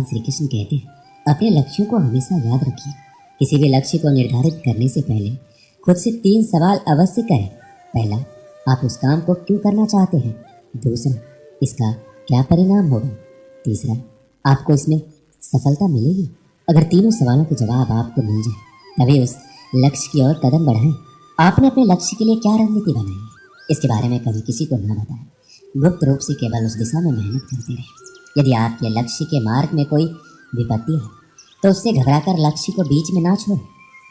भगवान श्री कृष्ण कहते हैं, अपने लक्ष्यों को हमेशा याद रखिए। किसी भी लक्ष्य को निर्धारित करने से पहले खुद से 3 सवाल अवश्य करें। पहला, आप उस काम को क्यों करना चाहते हैं? दूसरा, इसका क्या परिणाम होगा? तीसरा, आपको इसमें सफलता मिलेगी? अगर तीनों सवालों के जवाब आपको मिल जाए तभी उस लक्ष्य की ओर कदम बढ़ाएं। आपने अपने लक्ष्य के लिए क्या रणनीति बनाई है, इसके बारे में कभी किसी को न बताएं। गुप्त रूप से केवल उस दिशा में मेहनत करते रहें। यदि आपके लक्ष्य के मार्ग में कोई विपत्ति है तो उससे घबराकर लक्ष्य को बीच में ना छोड़ें।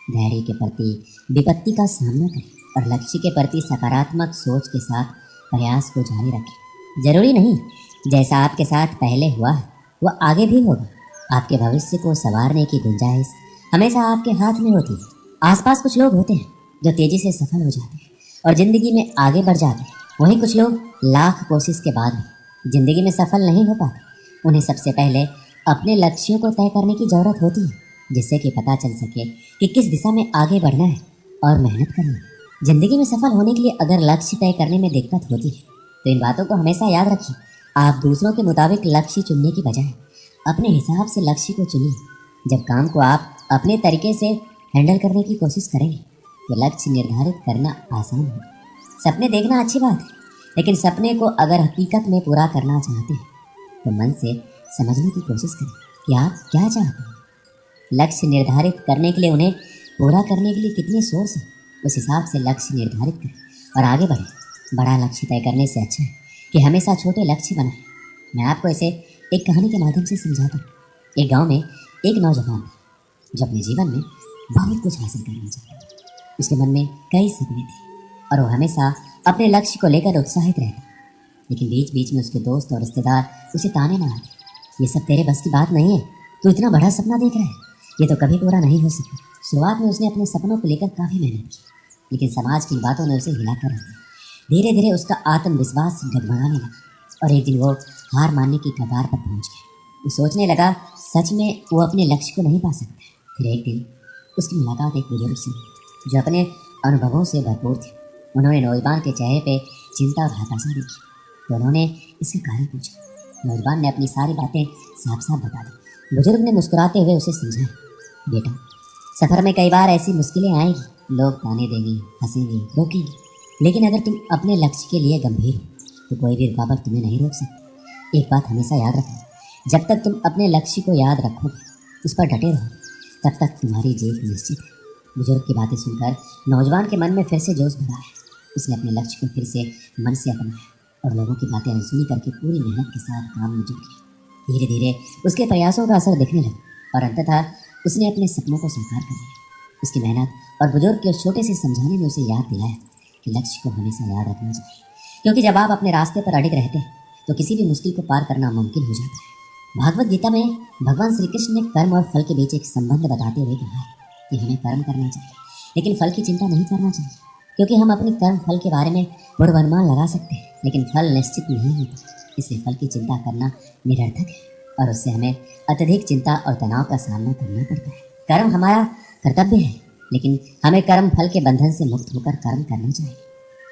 धैर्य के प्रति विपत्ति का सामना करें और लक्ष्य के प्रति सकारात्मक सोच के साथ प्रयास को जारी रखें। जरूरी नहीं जैसा आपके साथ पहले हुआ है वह आगे भी होगा। आपके भविष्य को संवारने की गुंजाइश हमेशा आपके हाथ में होती है। आसपास कुछ लोग होते हैं जो तेजी से सफल हो जाते हैं और जिंदगी में आगे बढ़ जाते हैं। वहीं कुछ लोग लाख कोशिश के बाद भी जिंदगी में सफल नहीं हो पाते। उन्हें सबसे पहले अपने लक्ष्यों को तय करने की जरूरत होती है, जिससे कि पता चल सके कि किस दिशा में आगे बढ़ना है और मेहनत करनी है। जिंदगी में सफल होने के लिए अगर लक्ष्य तय करने में दिक्कत होती है तो इन बातों को हमेशा याद रखिए। आप दूसरों के मुताबिक लक्ष्य चुनने की बजाय अपने हिसाब से लक्ष्य को चुनिए। जब काम को आप अपने तरीके से हैंडल करने की कोशिश करेंगे तो लक्ष्य निर्धारित करना आसान होगा। सपने देखना अच्छी बात है, लेकिन सपने को अगर हकीकत में पूरा करना चाहते हैं तो मन से समझने की कोशिश करें कि आप क्या चाहते हैं। लक्ष्य निर्धारित करने के लिए उन्हें पूरा करने के लिए कितने सोर्स हैं, उस हिसाब से लक्ष्य निर्धारित करें और आगे बढ़ें। बड़ा लक्ष्य तय करने से अच्छा है कि हमेशा छोटे लक्ष्य बनाएं। मैं आपको इसे एक कहानी के माध्यम से समझाता हूँ। एक गांव में एक नौजवान था जो अपने जीवन में बहुत कुछ हासिल करना चाहता था। उसके मन में कई सपने थे और वो हमेशा अपने लक्ष्य को लेकर उत्साहित रहता। लेकिन बीच बीच में उसके दोस्त और रिश्तेदार उसे ताने मारते, ये सब तेरे बस की बात नहीं है, तू इतना बड़ा सपना देख रहा है, ये तो कभी पूरा नहीं हो सकता। शुरुआत में उसने अपने सपनों को लेकर काफ़ी मेहनत की, लेकिन समाज की बातों ने उसे हिलाकर रख दिया। धीरे धीरे उसका आत्मविश्वास डगमगाने लगा और एक दिन वो हार मानने की कगार पर पहुंच गया। वो सोचने लगा सच में वो अपने लक्ष्य को नहीं पा सकता। फिर एक दिन उसकी मुलाकात एक बुजुर्ग से हुई जो अपने अनुभवों से भरपूर थे। उन्होंने नौजवान के चेहरे पे चिंता और हताशा देखी तो उन्होंने इसका कारण पूछा। नौजवान ने अपनी सारी बातें साफ साफ बता दी। बुजुर्ग ने मुस्कुराते हुए उसे समझाया, बेटा, सफ़र में कई बार ऐसी मुश्किलें आएंगी, लोग ताने देंगे, हंसेंगे, रोकेंगे, लेकिन अगर तुम अपने लक्ष्य के लिए गंभीर हो तो कोई भी रुकावट तुम्हें नहीं रोक सकती। एक बात हमेशा याद रखना, जब तक तुम अपने लक्ष्य को याद रखोगे, उस पर डटे रहो, तब तक तुम्हारी जीत निश्चित है। बुजुर्ग की बातें सुनकर नौजवान के मन में फिर से जोश भरा है। उसने अपने लक्ष्य को फिर से मन से अपनाया और लोगों की बातें अनसुनी करके पूरी मेहनत के साथ काम में जुट गया। धीरे धीरे उसके प्रयासों का असर दिखने लगा और अंततः उसने अपने सपनों को साकार कर लिया। उसकी मेहनत और बुजुर्ग के उस छोटे से समझाने में उसे याद दिलाया कि लक्ष्य को हमेशा याद रखना चाहिए, क्योंकि जब आप अपने रास्ते पर अडिग रहते हैं तो किसी भी मुश्किल को पार करना मुमकिन हो जाता है। भागवत गीता में भगवान श्री कृष्ण ने कर्म और फल के बीच एक संबंध बताते हुए कहा है कि हमें कर्म करना चाहिए, लेकिन फल की चिंता नहीं करना चाहिए, क्योंकि हम अपने कर्म फल के बारे में पूर्वानुमान लगा सकते हैं, लेकिन फल निश्चित नहीं होता। इसलिए फल की चिंता करना निरर्थक है और उससे हमें अत्यधिक चिंता और तनाव का सामना करना पड़ता है। कर्म हमारा कर्तव्य है, लेकिन हमें कर्म फल के बंधन से मुक्त होकर कर्म करना चाहिए।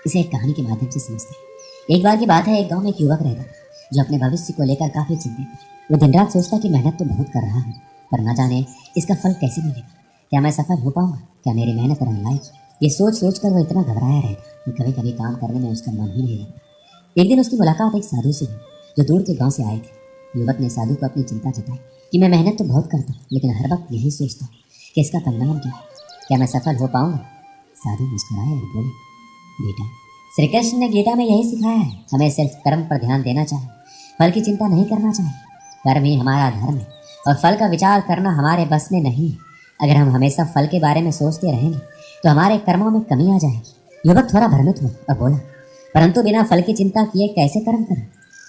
इसे एक कहानी के माध्यम से समझते हैं। एक बार की बात है, एक गाँव में एक युवक रहता था जो अपने भविष्य को लेकर काफ़ी चिंतित था। वो दिन रात सोचता कि मेहनत तो बहुत कर रहा हूँ, पर न जाने इसका फल कैसे मिलेगा, क्या मैं सफल हो पाऊंगा, क्या मेरी मेहनत रंग लाएगी। ये सोच सोच कर वो इतना घबराया रहता कि कभी कभी काम करने में उसका मन ही नहीं लगता। एक दिन उसकी मुलाकात एक साधु से हुई जो दूर के गांव से आए थे। युवक ने साधु को अपनी चिंता जताई कि मैं मेहनत तो बहुत करता हूँ, लेकिन हर वक्त यही सोचता हूँ कि इसका परिणाम क्या है, क्या मैं सफल हो पाऊंगा। साधु मुस्कुराए और बोले, बेटा, श्री कृष्ण ने गीता में यही सिखाया है, हमें सिर्फ कर्म पर ध्यान देना चाहिए, फल की चिंता नहीं करना चाहिए। कर्म ही हमारा धर्म है और फल का विचार करना हमारे बस में नहीं है। अगर हम हमेशा फल के बारे में सोचते रहेंगे तो हमारे कर्मों में कमी आ जाएगी। युवक थोड़ा भ्रमित हुआ और बोला, परंतु बिना फल की चिंता किए कैसे कर्म करूं?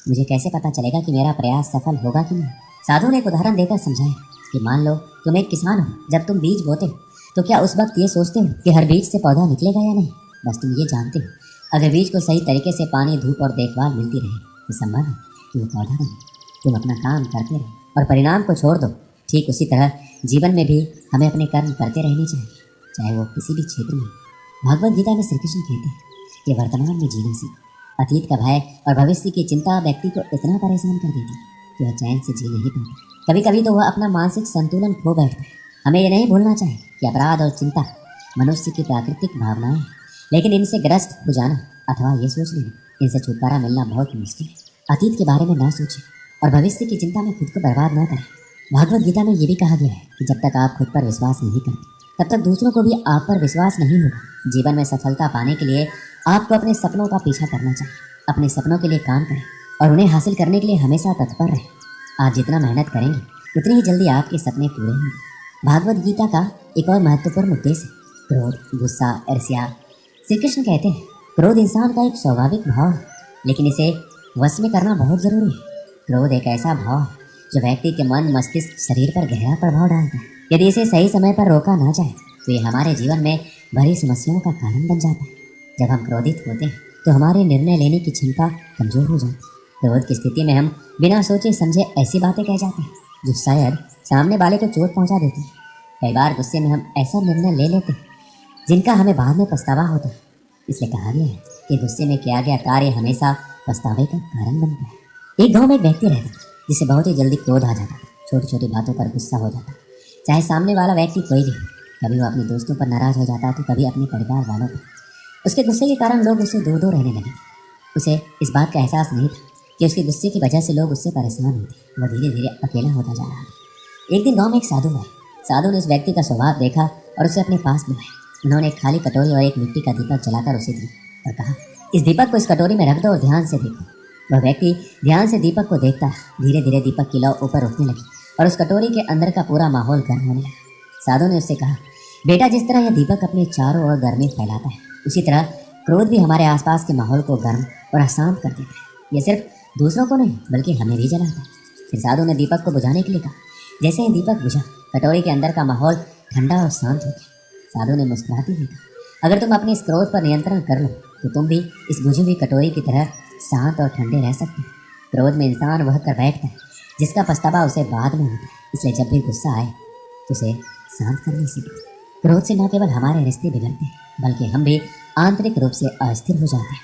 मुझे कैसे पता चलेगा कि मेरा प्रयास सफल होगा कि नहीं? साधु ने एक उदाहरण देकर समझाया कि मान लो तुम एक किसान हो, जब तुम बीज बोते हो तो क्या उस वक्त ये सोचते हो कि हर बीज से पौधा निकलेगा या नहीं? बस तुम ये जानते हो अगर बीज को सही तरीके से पानी, धूप और देखभाल मिलती रहे तो संभव है कि वो पौधा बने। तुम अपना काम करते रहो और परिणाम को छोड़ दो। ठीक उसी तरह जीवन में भी हमें अपने कर्म करते रहने चाहिए, चाहे वो किसी भी क्षेत्र में। भागवत गीता में श्री कृष्ण कहते हैं कि वर्तमान में जीना सीखो। अतीत का भय और भविष्य की चिंता व्यक्ति को इतना परेशान कर देती है कि वह चैन से जी नहीं पाता। कभी कभी तो वह अपना मानसिक संतुलन खो बैठता है। हमें यह नहीं भूलना चाहिए कि अपराध और चिंता मनुष्य की प्राकृतिक भावनाएं हैं, लेकिन इनसे ग्रस्त हो जाना अथवा ये सोच लेना इनसे छुटकारा मिलना बहुत मुश्किल है। अतीत के बारे में न सोचें और भविष्य की चिंता में खुद को बर्बाद न करें। भागवत गीता में ये भी कहा गया है कि जब तक आप खुद पर विश्वास नहीं करते तब तक दूसरों को भी आप पर विश्वास नहीं होगा। जीवन में सफलता पाने के लिए आपको अपने सपनों का पीछा करना चाहिए। अपने सपनों के लिए काम करें और उन्हें हासिल करने के लिए हमेशा तत्पर रहें। आप जितना मेहनत करेंगे उतनी ही जल्दी आपके सपने पूरे होंगे। भागवत गीता का एक और महत्वपूर्ण उद्देश्य है क्रोध, गुस्सा, ईर्ष्या। श्री कृष्ण कहते हैं क्रोध इंसान का एक स्वाभाविक भाव है, लेकिन इसे वश में करना बहुत जरूरी है। क्रोध एक ऐसा भाव है जो व्यक्ति के मन, मस्तिष्क, शरीर पर गहरा प्रभाव डालता है। यदि इसे सही समय पर रोका ना जाए तो ये हमारे जीवन में बड़ी समस्याओं का कारण बन जाता है। जब हम क्रोधित होते हैं तो हमारे निर्णय लेने की क्षमता कमजोर हो जाती है। क्रोध की स्थिति में हम बिना सोचे समझे ऐसी बातें कह जाते हैं जो शायद सामने वाले को चोट पहुंचा देती है। कई बार गुस्से में हम ऐसा निर्णय ले लेते हैं जिनका हमें बाद में पछतावा होता है। इसलिए कहा गया है कि गुस्से में किया गया कार्य हमेशा पछतावे का कारण बनता है। एक गांव में एक व्यक्ति रहता था जिसे बहुत ही जल्दी क्रोध आ जाता था। छोटी छोटी बातों पर गुस्सा हो जाता, चाहे सामने वाला व्यक्ति कोई भी। कभी वो अपने दोस्तों पर नाराज हो जाता तो कभी अपने परिवार वालों पर। उसके गुस्से के कारण लोग उससे दूर दूर रहने लगे। उसे इस बात का एहसास नहीं था कि उसके गुस्से की वजह से लोग उससे परेशान होते। वह धीरे धीरे अकेला होता जा रहा था। एक दिन गांव में एक साधु आए। साधु ने उस व्यक्ति का स्वभाव देखा और उसे अपने पास बुलाया। उन्होंने एक खाली कटोरी और एक मिट्टी का दीपक जलाकर उसे दिया और कहा, इस दीपक को इस कटोरी में रख दो और ध्यान से देखो। वह व्यक्ति ध्यान से दीपक को देखता। धीरे धीरे दीपक की लौ ऊपर उठने लगी और उस कटोरी के अंदर का पूरा माहौल गर्म होने लगा। साधु ने उससे कहा, बेटा, जिस तरह यह दीपक अपने चारों ओर गर्मी फैलाता है, उसी तरह क्रोध भी हमारे आसपास के माहौल को गर्म और अशांत कर देता है। यह सिर्फ दूसरों को नहीं बल्कि हमें भी जलाता है। फिर साधु ने दीपक को बुझाने के लिए कहा। जैसे ही दीपक बुझा, कटोरी के अंदर का माहौल ठंडा और शांत हो गया। साधु ने मुस्कुराते हुए कहा, अगर तुम अपने इस क्रोध पर नियंत्रण कर लो तो तुम भी इस बुझी हुई कटोरी की तरह शांत और ठंडे रह सकते हो। क्रोध में इंसान वह कर बैठता है जिसका पछतावा उसे बाद में होता है। इसलिए जब भी गुस्सा आए तो उसे शांत करने सीखो। क्रोध से न केवल हमारे रिश्ते बिगड़ते हैं बल्कि हम भी आंतरिक रूप से अस्थिर हो जाते हैं।